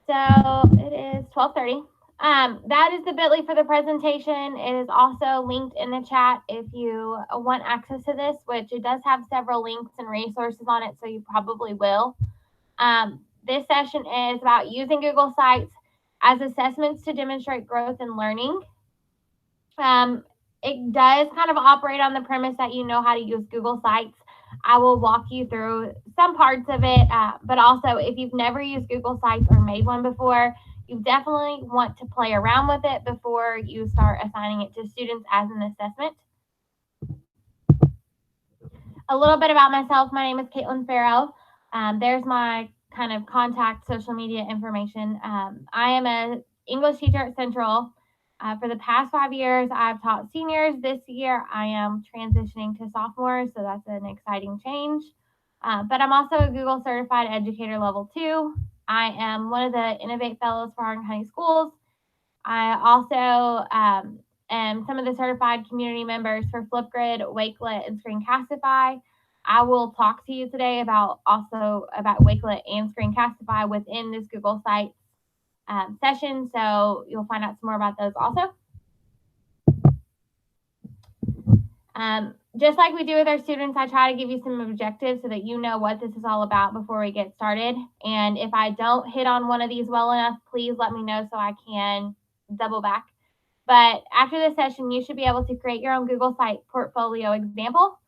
So it is 12:30. That is the bit.ly for the presentation. It is also linked in the chat if you want access to this, which it does have several links and resources on it, so you probably will. This session is about using Google Sites as assessments to demonstrate growth and learning. It does kind of operate on the premise that you know how to use Google Sites. I will walk you through some parts of it, but also if you've never used Google Sites or made one before, you definitely want to play around with it before you start assigning it to students as an assessment. A little bit about myself. My name is Cait Farrow. There's my kind of contact social media information. I am an English teacher at Central. For the past 5 years, I've taught seniors. This year, I am transitioning to sophomores, so that's an exciting change. But I'm also a Google Certified Educator Level 2. I am one of the Innovate Fellows for Hardin County Schools. I also am some of the certified community members for Flipgrid, Wakelet, and Screencastify. I will talk to you today about Wakelet and Screencastify within this Google Sites session, so you'll find out some more about those also. Just like we do with our students, I try to give you some objectives so that you know what this is all about before we get started. And if I don't hit on one of these well enough, please let me know so I can double back. But after this session, you should be able to create your own Google Site portfolio example,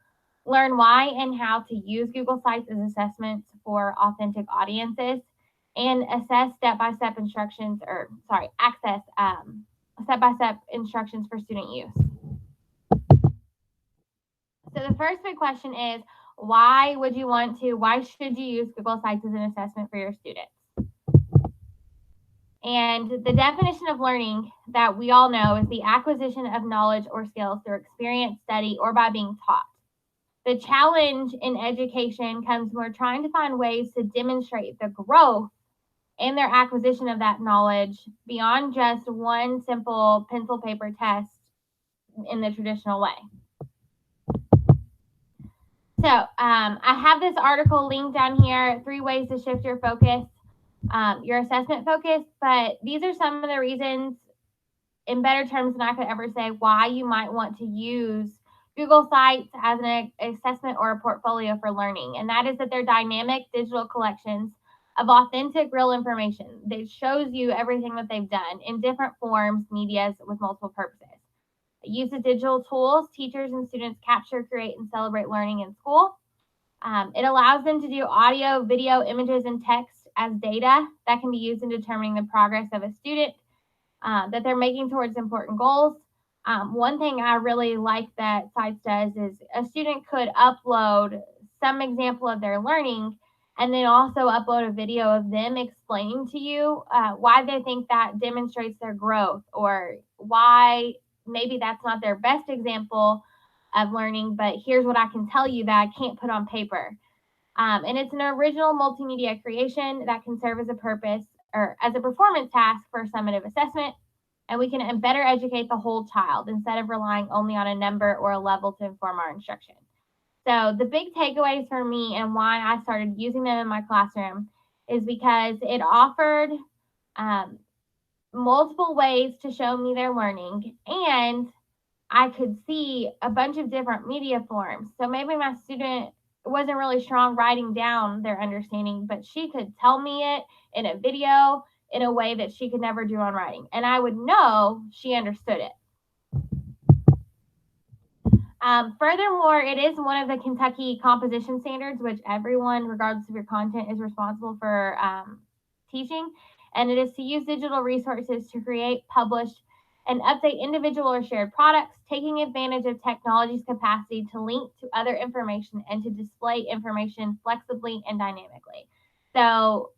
learn why and how to use Google Sites as assessments for authentic audiences, and access step-by-step instructions for student use. So the first big question is, why should you use Google Sites as an assessment for your students? And the definition of learning that we all know is the acquisition of knowledge or skills through experience, study, or by being taught. The challenge in education comes when we're trying to find ways to demonstrate the growth and their acquisition of that knowledge beyond just one simple pencil paper test in the traditional way. So I have this article linked down here, 3 ways to shift your focus, your assessment focus, but these are some of the reasons in better terms than I could ever say why you might want to use Google Sites as an assessment or a portfolio for learning. And that is that they're dynamic digital collections of authentic, real information that shows you everything that they've done in different forms, medias with multiple purposes. Use of digital tools, teachers and students capture, create, and celebrate learning in school. It allows them to do audio, video, images, and text as data that can be used in determining the progress of a student that they're making towards important goals. One thing I really like that Sites does is a student could upload some example of their learning and then also upload a video of them explaining to you why they think that demonstrates their growth, or why maybe that's not their best example of learning, but here's what I can tell you that I can't put on paper. And it's an original multimedia creation that can serve as a purpose or as a performance task for summative assessment. And we can better educate the whole child instead of relying only on a number or a level to inform our instruction. So the big takeaways for me and why I started using them in my classroom is because it offered multiple ways to show me their learning, and I could see a bunch of different media forms. So maybe my student wasn't really strong writing down their understanding, but she could tell me it in a video in a way that she could never do on writing. And I would know she understood it. Furthermore, it is one of the Kentucky composition standards, which everyone, regardless of your content, is responsible for teaching. And it is to use digital resources to create, publish, and update individual or shared products, taking advantage of technology's capacity to link to other information and to display information flexibly and dynamically. So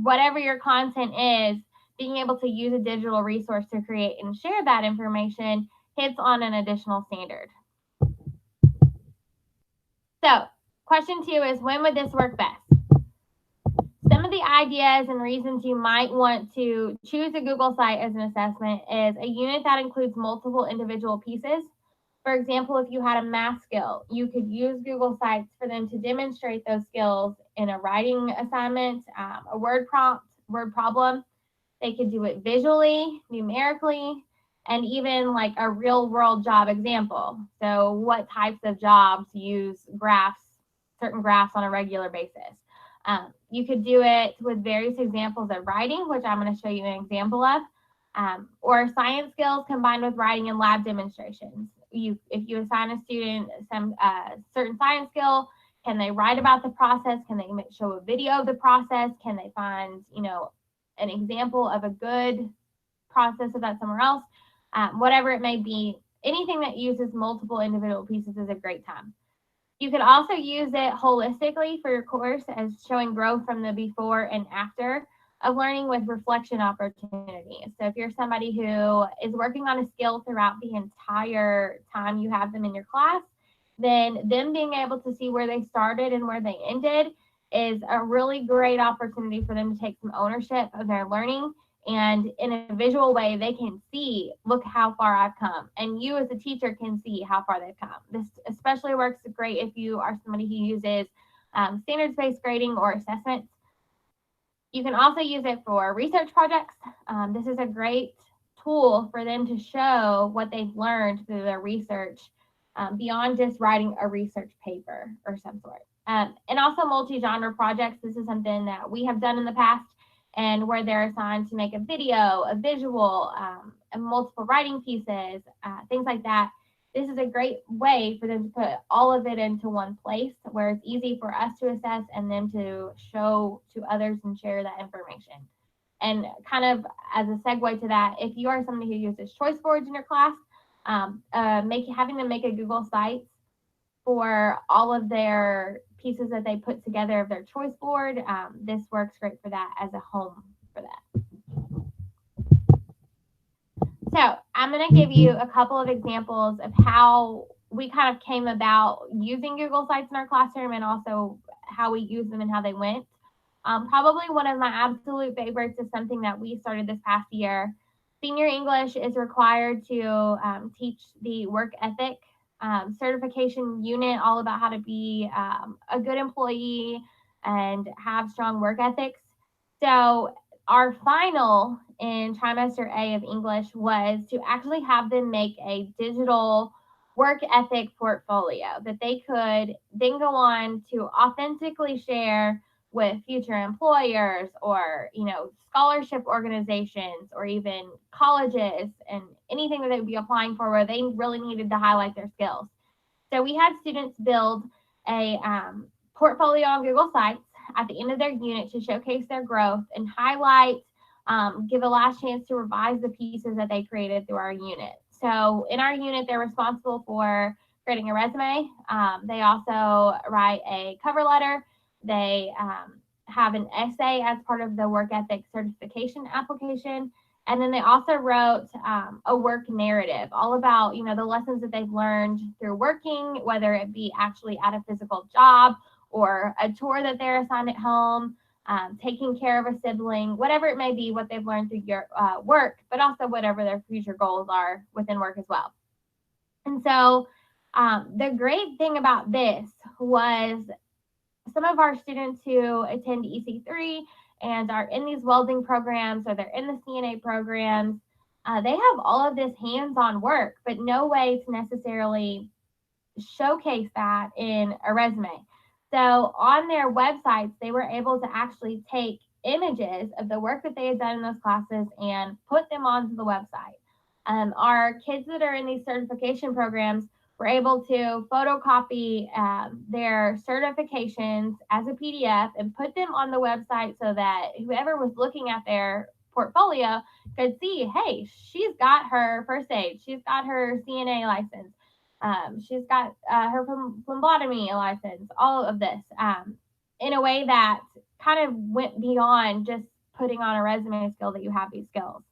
whatever your content is, being able to use a digital resource to create and share that information hits on an additional standard. So question 2 is, when would this work best? Some of the ideas and reasons you might want to choose a Google site as an assessment is a unit that includes multiple individual pieces. For example, if you had a math skill, you could use Google Sites for them to demonstrate those skills in a writing assignment, a word prompt, word problem. They could do it visually, numerically, and even like a real world job example. So what types of jobs use graphs, certain graphs on a regular basis. You could do it with various examples of writing, which I'm going to show you an example of, or science skills combined with writing and lab demonstrations. If you assign a student some certain science skill, can they write about the process? Can they show a video of the process? Can they find, an example of a good process of that somewhere else? Whatever it may be, anything that uses multiple individual pieces is a great time. You could also use it holistically for your course as showing growth from the before and after of learning with reflection opportunities. So if you're somebody who is working on a skill throughout the entire time you have them in your class, then them being able to see where they started and where they ended is a really great opportunity for them to take some ownership of their learning. And in a visual way, they can see, look how far I've come. And you as a teacher can see how far they've come. This especially works great if you are somebody who uses standards-based grading or assessments. You can also use it for research projects. This is a great tool for them to show what they've learned through their research beyond just writing a research paper or some sort. And also multi-genre projects. This is something that we have done in the past, and where they're assigned to make a video, a visual, and multiple writing pieces, things like that. This is a great way for them to put all of it into one place where it's easy for us to assess and them to show to others and share that information. And kind of as a segue to that, if you are somebody who uses choice boards in your class, having them make a Google Sites for all of their pieces that they put together of their choice board, this works great for that as a home for that. So I'm going to give you a couple of examples of how we kind of came about using Google Sites in our classroom, and also how we use them and how they went. Probably one of my absolute favorites is something that we started this past year. Senior English is required to teach the work ethic certification unit, all about how to be a good employee and have strong work ethics. So our final in trimester A of English was to actually have them make a digital work ethic portfolio that they could then go on to authentically share with future employers, or scholarship organizations, or even colleges, and anything that they would be applying for where they really needed to highlight their skills. So we had students build a portfolio on Google Sites at the end of their unit to showcase their growth and highlight, give a last chance to revise the pieces that they created through our unit. So in our unit, they're responsible for creating a resume. They also write a cover letter. They have an essay as part of the work ethic certification application. And then they also wrote a work narrative, all about, the lessons that they've learned through working, whether it be actually at a physical job or a chore that they're assigned at home, taking care of a sibling, whatever it may be, what they've learned through your work, but also whatever their future goals are within work as well. And so the great thing about this was some of our students who attend EC3 and are in these welding programs, or they're in the CNA programs, they have all of this hands-on work, but no way to necessarily showcase that in a resume. So on their websites, they were able to actually take images of the work that they had done in those classes and put them onto the website. Our kids that are in these certification programs were able to photocopy their certifications as a PDF and put them on the website so that whoever was looking at their portfolio could see, hey, she's got her first aid, she's got her CNA license, she's got her phlebotomy license, all of this in a way that kind of went beyond just putting on a resume skill that you have these skills.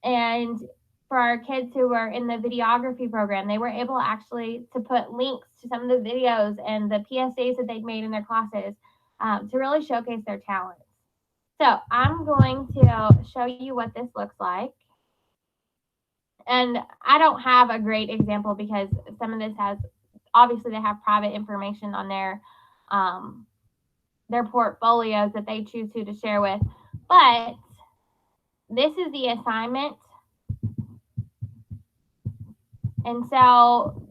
And for our kids who were in the videography program, they were able actually to put links to some of the videos and the PSAs that they'd made in their classes to really showcase their talents. So I'm going to show you what this looks like. And I don't have a great example because some of this obviously they have private information on their portfolios that they choose who to share with. But this is the assignment. And so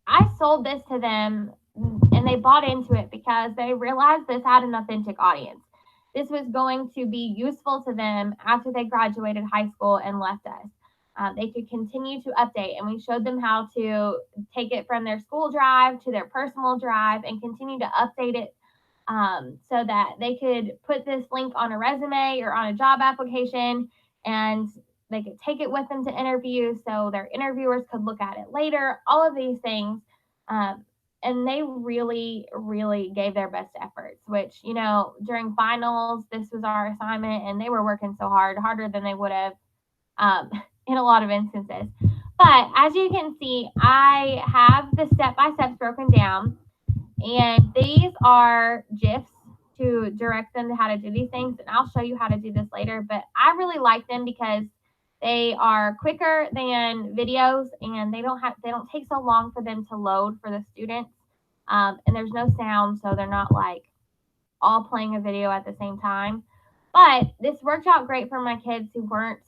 I sold this to them and they bought into it because they realized this had an authentic audience. This was going to be useful to them after they graduated high school and left us. They could continue to update, and we showed them how to take it from their school drive to their personal drive and continue to update it so that they could put this link on a resume or on a job application, and they could take it with them to interview so their interviewers could look at it later, all of these things. And they really, really gave their best efforts, which, during finals, this was our assignment, and they were working so hard, harder than they would have in a lot of instances. But as you can see, I have the step-by-steps broken down, and these are GIFs to direct them to how to do these things, and I'll show you how to do this later, but I really like them because they are quicker than videos, and they don't take so long for them to load for the students. And there's no sound, so they're not like all playing a video at the same time. But this worked out great for my kids who weren't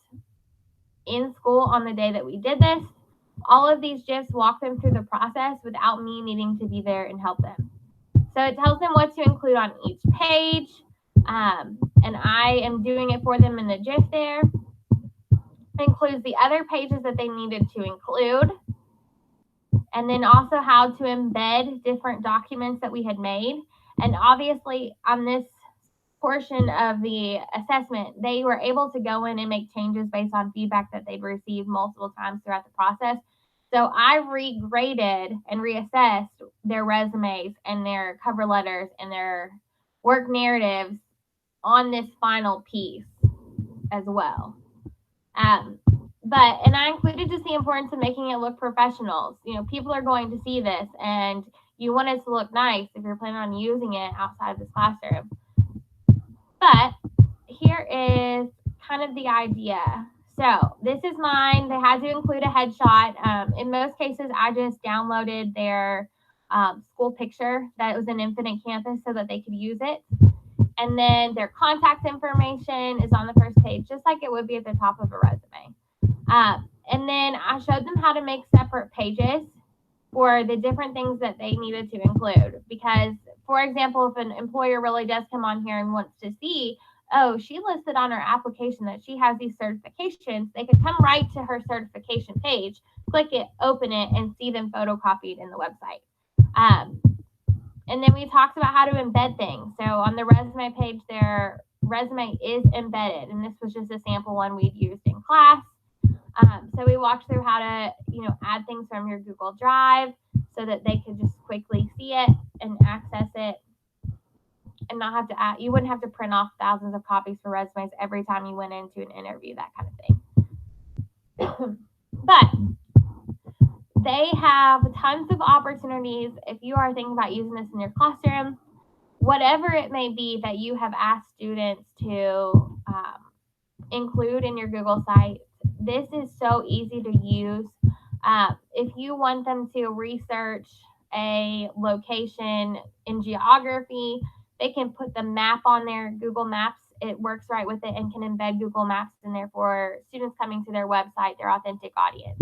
in school on the day that we did this. All of these GIFs walk them through the process without me needing to be there and help them. So it tells them what to include on each page, and I am doing it for them in the GIF there. It includes the other pages that they needed to include, and then also how to embed different documents that we had made. And obviously, on this portion of the assessment, they were able to go in and make changes based on feedback that they'd received multiple times throughout the process. So I regraded and reassessed their resumes and their cover letters and their work narratives on this final piece as well. And I included just the importance of making it look professional. People are going to see this, and you want it to look nice if you're planning on using it outside of this classroom. But here is kind of the idea. So this is mine. They had to include a headshot. In most cases, I just downloaded their school picture that was an Infinite Campus so that they could use it. And then their contact information is on the first page, just like it would be at the top of a resume. And then I showed them how to make separate pages for the different things that they needed to include. Because, for example, if an employer really does come on here and wants to see, oh, she listed on her application that she has these certifications, they could come right to her certification page, click it, open it, and see them photocopied in the website. And then we talked about how to embed things. So on the resume page, their resume is embedded, and this was just a sample one we'd used in class. So we walked through how to, add things from your Google Drive so that they could just quickly see it and access it, and not have to you wouldn't have to print off thousands of copies for resumes every time you went into an interview, that kind of thing. But they have tons of opportunities if you are thinking about using this in your classroom, whatever it may be that you have asked students to include in your Google site. This is so easy to use. If you want them to research a location in geography, they can put the map on their Google Maps. It works right with it and can embed Google Maps in there for students coming to their website, their authentic audience.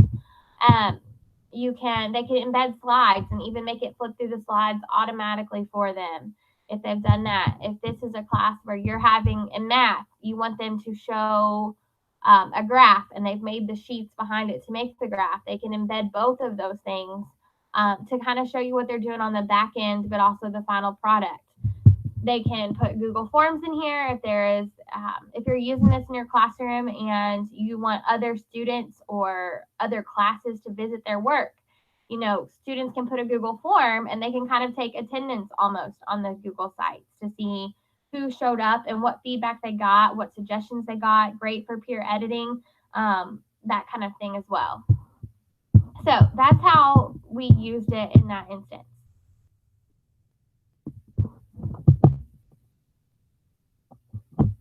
They can embed slides and even make it flip through the slides automatically for them if they've done that. If this is a class where you're having in math, you want them to show a graph, and they've made the sheets behind it to make the graph, they can embed both of those things to kind of show you what they're doing on the back end, but also the final product. They can put Google Forms in here if if you're using this in your classroom and you want other students or other classes to visit their work. Students can put a Google form, and they can kind of take attendance almost on the Google sites to see who showed up and what feedback they got, what suggestions they got. Great for peer editing, that kind of thing as well. So that's how we used it in that instance.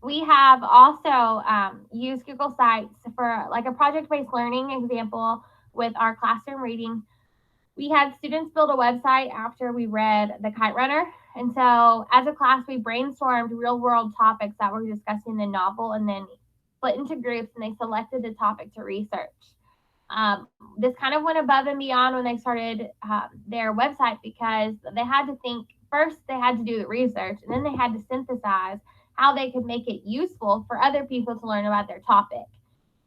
We have also used Google Sites for like a project-based learning example with our classroom reading. We had students build a website after we read The Kite Runner. And so as a class, we brainstormed real-world topics that were discussed in the novel and then split into groups, and they selected the topic to research. This kind of went above and beyond when they started their website, because they had to think first, they had to do the research, and then they had to synthesize how they could make it useful for other people to learn about their topic.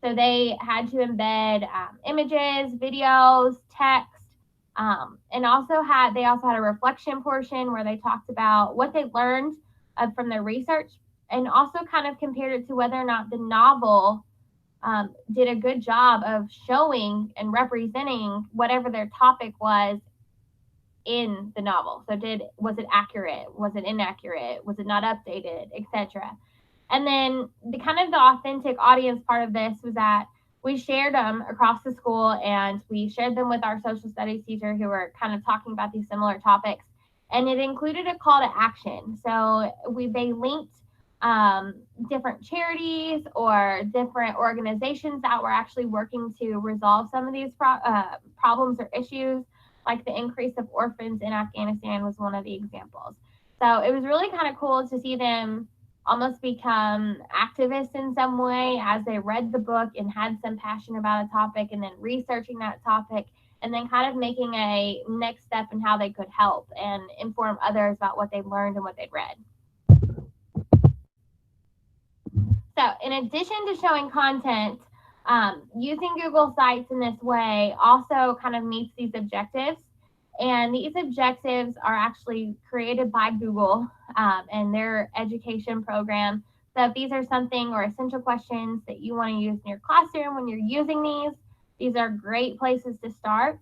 So they had to embed images, videos, text, and they also had a reflection portion where they talked about what they learned from their research, and also kind of compared it to whether or not the novel did a good job of showing and representing whatever their topic was in the novel. So was it accurate? Was it inaccurate? Was it not updated, etc.? And then the authentic audience part of this was that we shared them across the school, and we shared them with our social studies teacher, who were kind of talking about these similar topics. And it included a call to action. So they linked different charities or different organizations that were actually working to resolve some of these problems or issues, like the increase of orphans in Afghanistan was one of the examples. So it was really kind of cool to see them almost become activists in some way as they read the book and had some passion about a topic, and then researching that topic, and then kind of making a next step in how they could help and inform others about what they'd learned and what they'd read. So in addition to showing content, using Google Sites in this way also kind of meets these objectives. And these objectives are actually created by Google and their education program. So if these are something or essential questions that you want to use in your classroom when you're using these are great places to start.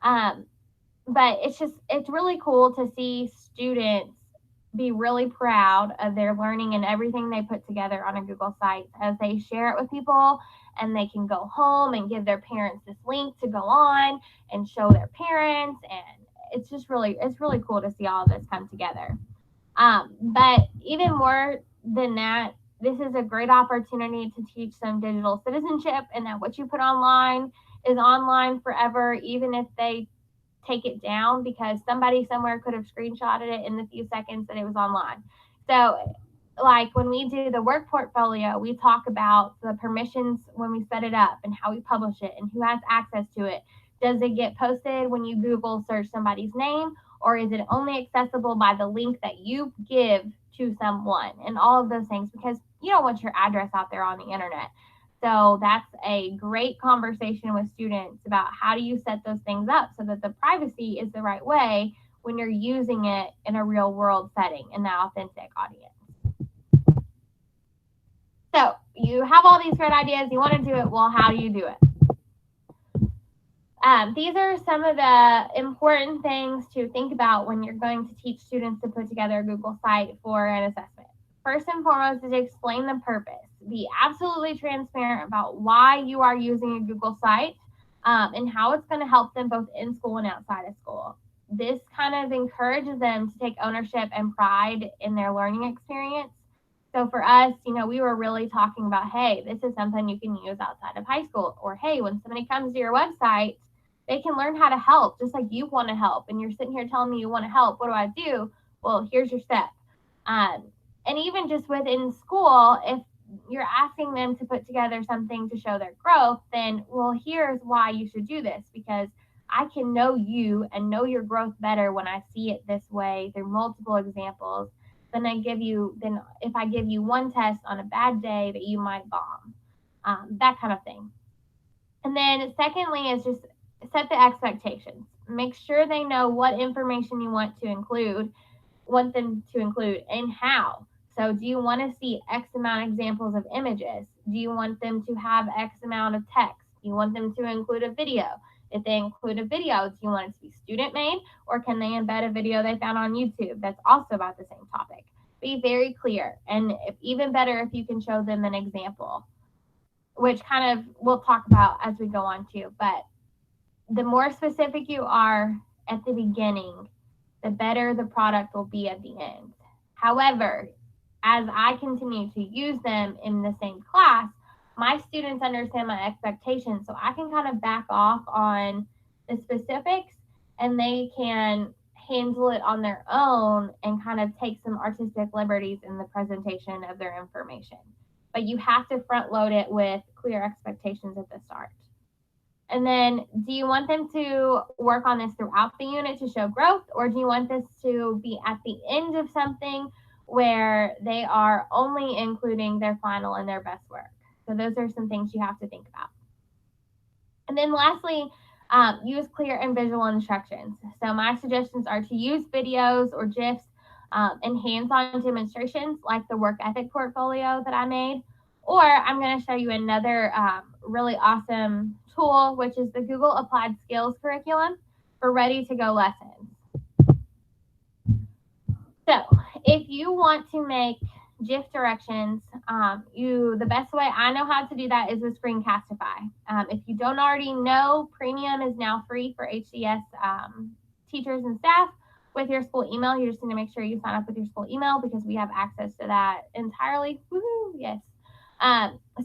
But it's really cool to see students be really proud of their learning and everything they put together on a Google site as they share it with people, and they can go home and give their parents this link to go on and show their parents. And it's really cool to see all of this come together. But even more than that, this is a great opportunity to teach some digital citizenship, and that what you put online is online forever, even if they take it down, because somebody somewhere could have screenshotted it in the few seconds that it was online. So like when we do the work portfolio, we talk about the permissions when we set it up and how we publish it and who has access to it. Does it get posted when you Google search somebody's name, or is it only accessible by the link that you give to someone, and all of those things, because you don't want your address out there on the internet. So that's a great conversation with students about how do you set those things up so that the privacy is the right way when you're using it in a real world setting in the authentic audience. So you have all these great ideas, you want to do it. Well, how do you do it? These are some of the important things to think about when you're going to teach students to put together a Google site for an assessment. First and foremost is to explain the purpose. Be absolutely transparent about why you are using a Google site and how it's going to help them both in school and outside of school. This kind of encourages them to take ownership and pride in their learning experience. So for us, we were really talking about, hey, this is something you can use outside of high school. Or, hey, when somebody comes to your website, they can learn how to help just like you want to help. And you're sitting here telling me you want to help. What do I do? Well, here's your step. And even just within school, if you're asking them to put together something to show their growth, then, well, here's why you should do this, because I can know you and know your growth better when I see it this way through multiple examples than if I give you one test on a bad day that you might bomb, that kind of thing. And then secondly is just set the expectations. Make sure they know what information you want them to include and how. So do you want to see X amount of examples of images? Do you want them to have X amount of text? Do you want them to include a video? If they include a video, do you want it to be student made, or can they embed a video they found on YouTube that's also about the same topic? Be very clear, and even better if you can show them an example, which kind of we'll talk about as we go on too. But the more specific you are at the beginning, the better the product will be at the end. However, as I continue to use them in the same class, my students understand my expectations, so I can kind of back off on the specifics, and they can handle it on their own and kind of take some artistic liberties in the presentation of their information. but you have to front load it with clear expectations at the start. And then, do you want them to work on this throughout the unit to show growth, or do you want this to be at the end of something where they are only including their final and their best work? So those are some things you have to think about. And then lastly, use clear and visual instructions. So my suggestions are to use videos or GIFs and hands-on demonstrations like the work ethic portfolio that I made. Or I'm going to show you another really awesome tool, which is the Google Applied Skills curriculum for ready-to-go lessons. So if you want to make GIF directions, the best way I know how to do that is with Screencastify. If you don't already know, Premium is now free for HCS teachers and staff with your school email. You just need to make sure you sign up with your school email because we have access to that entirely. Woohoo, yes.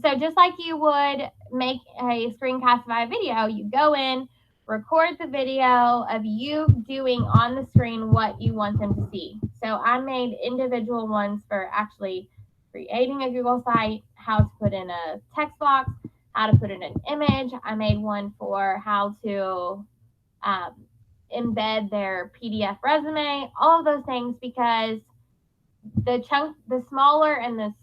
So just like you would make a Screencastify video, you go in, record the video of you doing on the screen what you want them to see. So I made individual ones for actually creating a Google site, how to put in a text box, how to put in an image. I made one for how to embed their PDF resume, all of those things, because the smaller and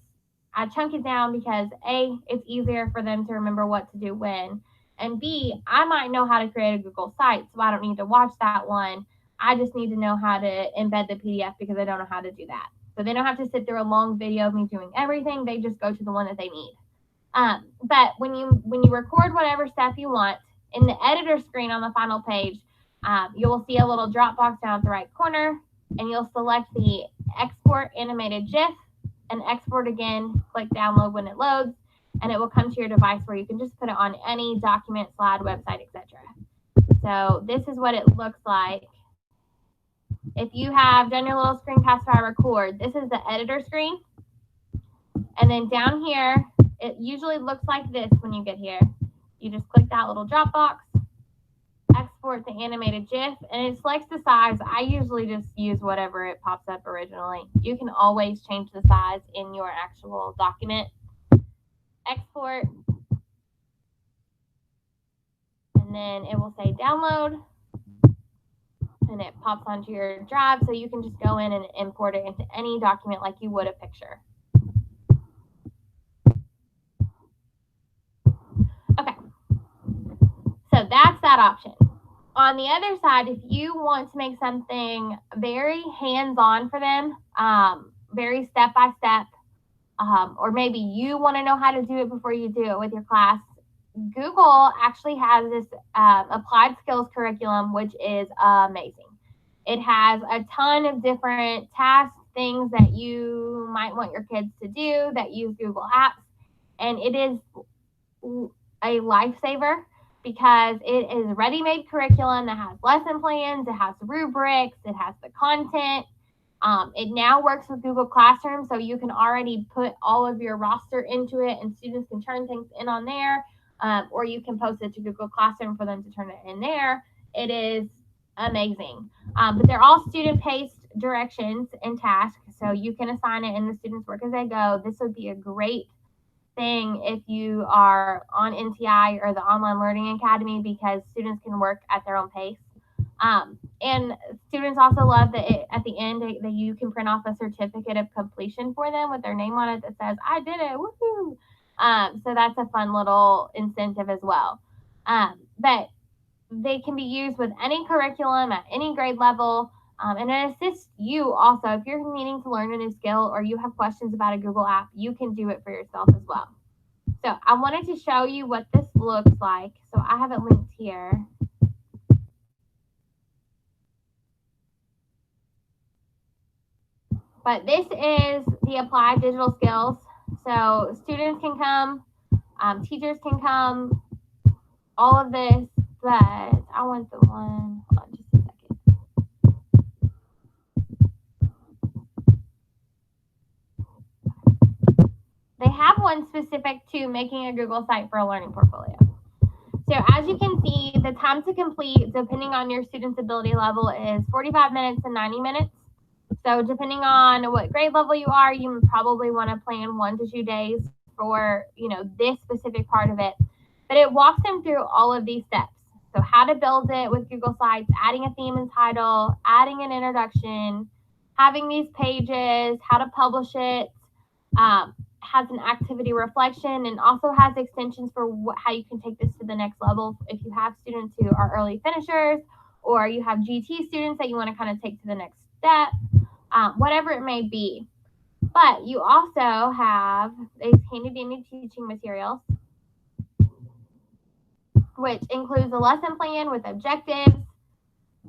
I chunk it down because A, it's easier for them to remember what to do when, and B, I might know how to create a Google site, so I don't need to watch that one. I just need to know how to embed the PDF because I don't know how to do that. So they don't have to sit through a long video of me doing everything. They just go to the one that they need. But when you record whatever step you want, in the editor screen on the final page, you will see a little drop box down at the right corner, and you'll select the export animated GIF and export again, click download when it loads, and it will come to your device where you can just put it on any document, slide, website, etc. So this is what it looks like. If you have done your little Screencastify record, this is the editor screen. And then down here, it usually looks like this when you get here. You just click that little drop box, export the animated GIF, and it selects the size. I usually just use whatever it pops up originally. You can always change the size in your actual document. Export, and then it will say download, and it pops onto your drive, so you can just go in and import it into any document like you would a picture. Okay, so that's that option. On the other side, if you want to make something very hands-on for them, very step-by-step, or maybe you want to know how to do it before you do it with your class, Google actually has this applied skills curriculum, which is amazing. It has a ton of different tasks, things that you might want your kids to do that use Google Apps, and it is a lifesaver because it is ready-made curriculum that has lesson plans, it has rubrics, it has the content. It now works with Google Classroom, so you can already put all of your roster into it and students can turn things in on there, or you can post it to Google Classroom for them to turn it in there. It is amazing. But they're all student-paced directions and tasks, so you can assign it and the students work as they go. This would be a great thing if you are on NTI or the Online Learning Academy because students can work at their own pace. And students also love that at the end that you can print off a certificate of completion for them with their name on it that says, I did it, woohoo! So that's a fun little incentive as well. But they can be used with any curriculum at any grade level, and it assists you also. If you're needing to learn a new skill or you have questions about a Google app, you can do it for yourself as well. So I wanted to show you what this looks like. So I have it linked here. But this is the applied digital skills. So students can come, teachers can come, all of this, but I want the one, hold on just a second. They have one specific to making a Google site for a learning portfolio. So as you can see, the time to complete, depending on your student's ability level, is 45 minutes and 90 minutes. So depending on what grade level you are, you probably want to plan 1 to 2 days for, this specific part of it. But it walks them through all of these steps. So how to build it with Google Sites, adding a theme and title, adding an introduction, having these pages, how to publish it, has an activity reflection, and also has extensions for how you can take this to the next level if you have students who are early finishers, or you have GT students that you want to kind of take to the next step, whatever it may be. But you also have these handy dandy teaching materials, which includes a lesson plan with objectives.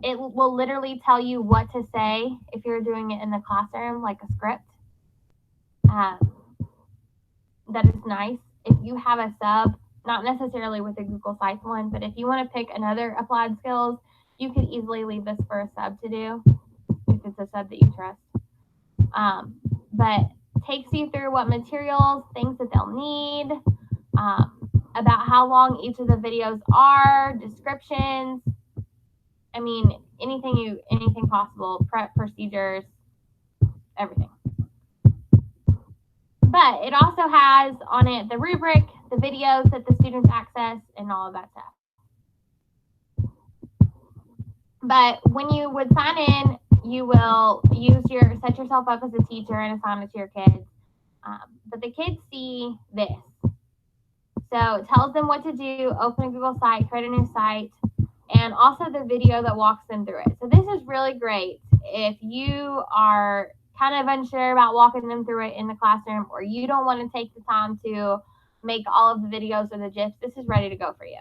It will literally tell you what to say if you're doing it in the classroom, like a script. That is nice. If you have a sub, not necessarily with the Google Sites one, but if you want to pick another applied skills, you could easily leave this for a sub to do if it's a sub that you trust. But takes you through what materials, things that they'll need, about how long each of the videos are, descriptions. I mean, anything possible, prep procedures, everything. But it also has on it the rubric, the videos that the students access, and all of that stuff. But when you would sign in, you will set yourself up as a teacher and assign it to your kids. But the kids see this. So it tells them what to do, open a Google site, create a new site, and also the video that walks them through it. So this is really great if you are kind of unsure about walking them through it in the classroom, or you don't want to take the time to make all of the videos or the GIFs. This is ready to go for you.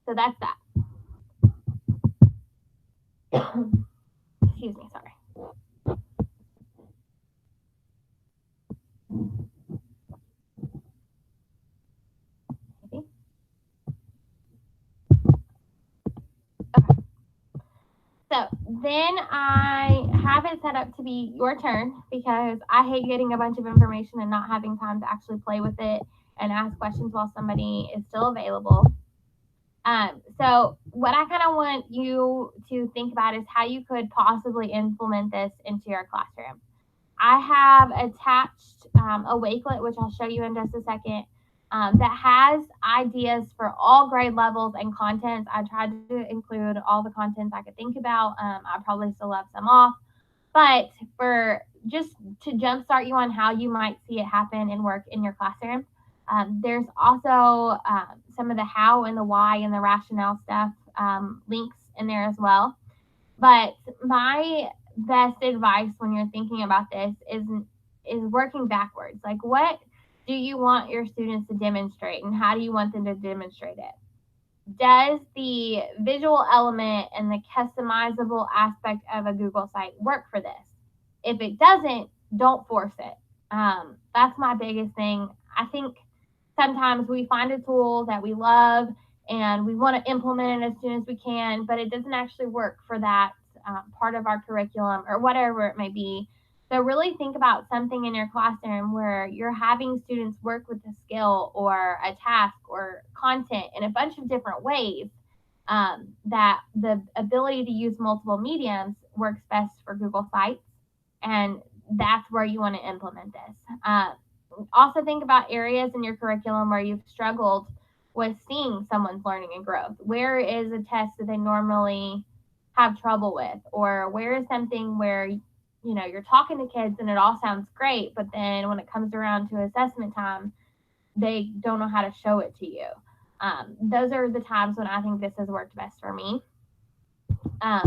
So that's that. Excuse me, sorry. Okay. So then I have it set up to be your turn, because I hate getting a bunch of information and not having time to actually play with it and ask questions while somebody is still available. So what I kind of want you to think about is how you could possibly implement this into your classroom. I have attached a Wakelet, which I'll show you in just a second, that has ideas for all grade levels and contents. I tried to include all the contents I could think about. I probably still left some off, but for just to jumpstart you on how you might see it happen and work in your classroom. There's also some of the how and the why and the rationale stuff links in there as well. But my best advice when you're thinking about this is working backwards. Like, what do you want your students to demonstrate, and how do you want them to demonstrate it? Does the visual element and the customizable aspect of a Google site work for this? If it doesn't, don't force it. That's my biggest thing. I think sometimes we find a tool that we love and we want to implement it as soon as we can, but it doesn't actually work for that part of our curriculum or whatever it may be. So really think about something in your classroom where you're having students work with a skill or a task or content in a bunch of different ways, that the ability to use multiple mediums works best for Google Sites, and that's where you want to implement this. Also think about areas in your curriculum where you've struggled with seeing someone's learning and growth. Where is a test that they normally have trouble with? Or where is something where you're talking to kids and it all sounds great, but then when it comes around to assessment time, they don't know how to show it to you. Those are the times when I think this has worked best for me. So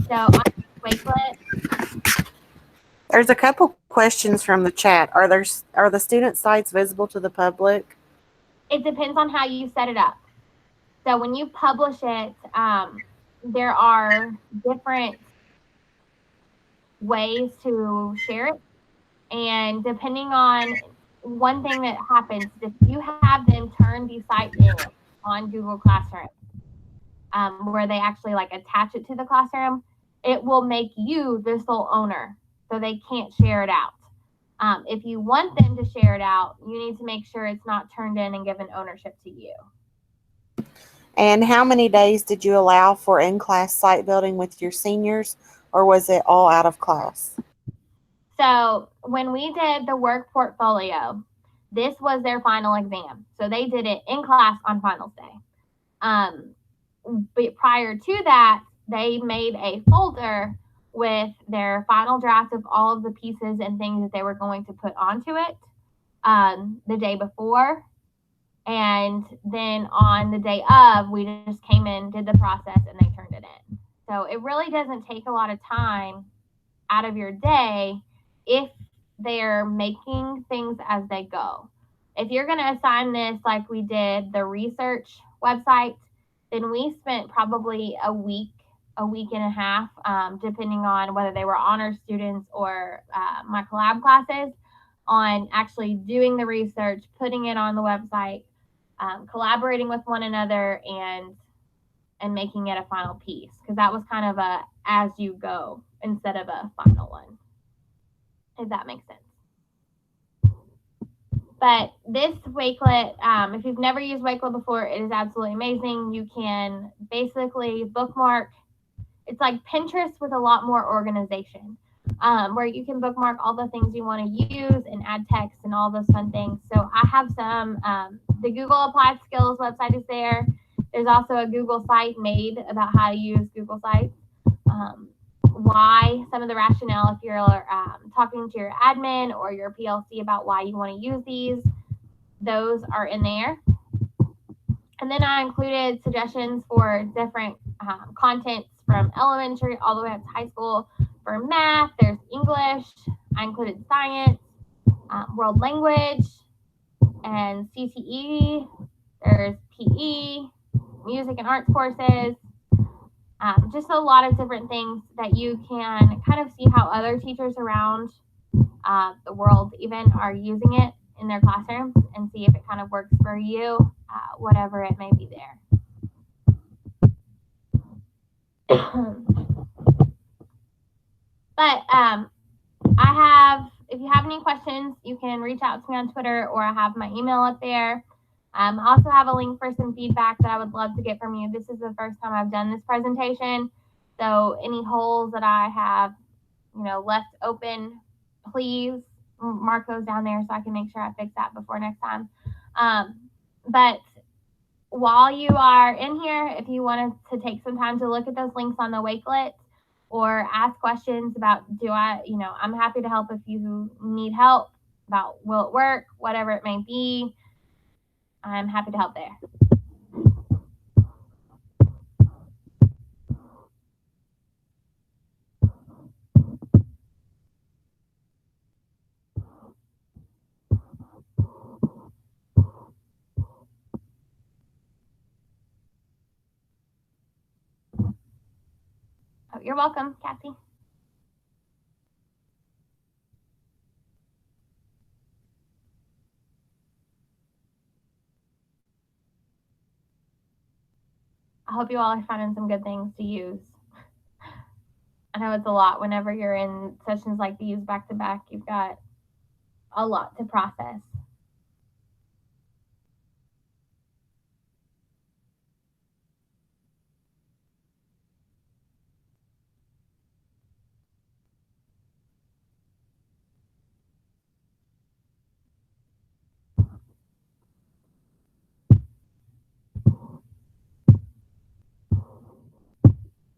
on Wakelet, there's a couple questions from the chat. Are the student sites visible to the public? It depends on how you set it up. So when you publish it, there are different ways to share it. And depending on one thing that happens, if you have them turn the site in on Google Classroom, where they actually attach it to the classroom, it will make you the sole owner, so they can't share it out. If you want them to share it out, you need to make sure it's not turned in and given ownership to you. And how many days did you allow for in-class site building with your seniors, or was it all out of class? So when we did the work portfolio, this was their final exam. So they did it in class on finals day. But prior to that, they made a folder with their final draft of all of the pieces and things that they were going to put onto it the day before. And then on the day of, we just came in, did the process, and they turned it in. So it really doesn't take a lot of time out of your day if they're making things as they go. If you're going to assign this like we did the research website, then we spent probably a week and a half, depending on whether they were honor students or my collab classes, on actually doing the research, putting it on the website, collaborating with one another, and making it a final piece, because that was kind of a as you go instead of a final one, if that makes sense. But this Wakelet, if you've never used Wakelet before, it is absolutely amazing. You can basically bookmark. It's like Pinterest with a lot more organization, where you can bookmark all the things you want to use and add text and all those fun things. So I have some, the Google Applied Skills website is there. There's also a Google site made about how to use Google Sites. Why, some of the rationale if you're talking to your admin or your PLC about why you want to use these, those are in there. And then I included suggestions for different contents from elementary all the way up to high school. For math, there's English. I included science, world language, and CTE. There's PE, music and arts courses. Just a lot of different things that you can kind of see how other teachers around the world even are using it in their classrooms, and see if it kind of works for you, whatever it may be there. But if you have any questions, you can reach out to me on Twitter, or I have my email up there. I also have a link for some feedback that I would love to get from you. This is the first time I've done this presentation, so any holes that I have, left open, please mark those down there so I can make sure I fix that before next time. But while you are in here, if you wanted to take some time to look at those links on the Wakelet or ask questions about, I'm happy to help if you need help about will it work, whatever it may be. I'm happy to help there. Oh, you're welcome, Cassie. I hope you all are finding some good things to use. I know it's a lot whenever you're in sessions like these back to back. You've got a lot to process.